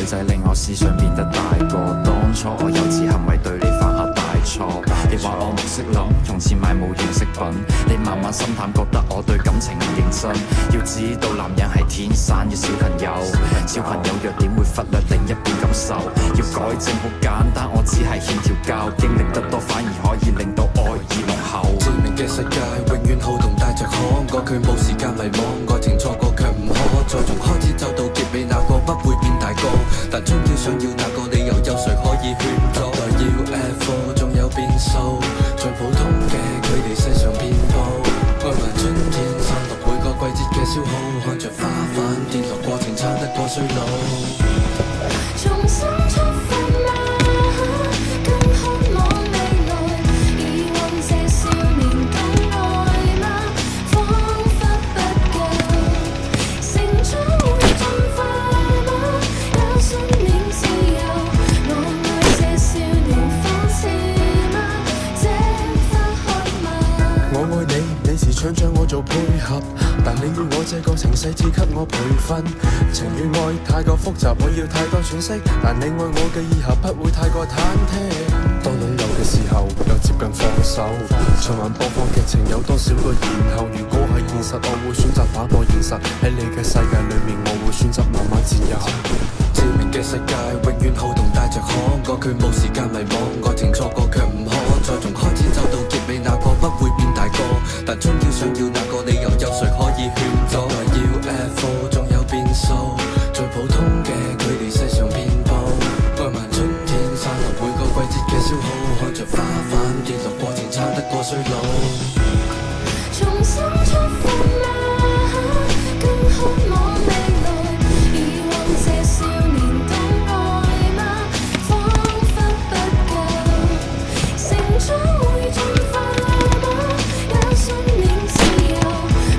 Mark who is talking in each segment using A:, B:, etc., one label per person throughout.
A: 女仔令我思想變得大個。當初我幼稚行為對你犯下大錯，你話我唔識諗，用錢買冇用飾品。你慢慢心淡，覺得我對感情唔認真。要知道男人係天生嘅小朋友，小朋友弱點會忽略另一半感受。要改正好簡單，我只係欠條教，經歷得多反而可以令到愛意濃厚。
B: 致命嘅世界永遠好動帶着可過，佢冇時間迷惘，愛情錯過卻唔可再從開始走到結尾，那個不會變大個，但終要想要那個理由，有誰可以勸阻？代要 F4 仲有變數，像普通嘅佢哋世上遍佈，愛埋春天散落每個季節嘅消耗，看着花瓣跌落過程撐得過衰老。
C: 重新出發嗎？更渴望未來，以往這少年更愛嗎？彷彿不夠，成長會進化嗎？有信念自由，我愛這少年放肆嗎？這花渴嗎？
B: 我愛你，你時常將我做配合，但你要我這個情勢只給我培訓。情與愛太過複雜，我要太多詮釋，但你愛我嘅以後不會太過忐忑。當擁有嘅時候又接近放手，循環播放劇情有多少個然後？如果係現實，我會選擇打破現實，喺你嘅世界裏面，我會選擇慢慢佔有。致命嘅世界永遠好動帶着可過，佢冇時間迷惘，愛情錯過卻唔可再從開始走到結尾，那個不會變大個，但終要想要那個理由，有誰可以勸阻？代要 F4 仲有變數，最普通嘅佢哋世上遍佈，愛埋春天散落每個季節嘅消耗，看着花瓣跌落過程撐得過衰老。
C: 重新出發嗎？更渴望未來，以往這少年更愛嗎？彷彿不夠，成長會進化嗎？有信念自由，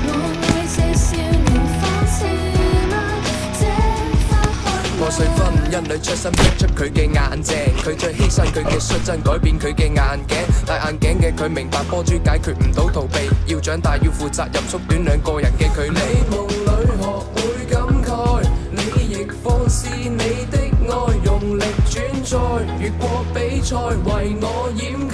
C: 我愛這少年放肆嗎？這花渴
D: 破碎婚姻裏出心逼出佢嘅眼睛，佢最犧牲佢嘅率真，改變佢嘅眼鏡。戴眼鏡嘅佢明白波珠解決唔到逃避，要長大要負責任，縮短兩個人嘅距離。你夢裏學會感慨，你亦放肆你的愛，用力轉載，越過比賽為我掩蓋。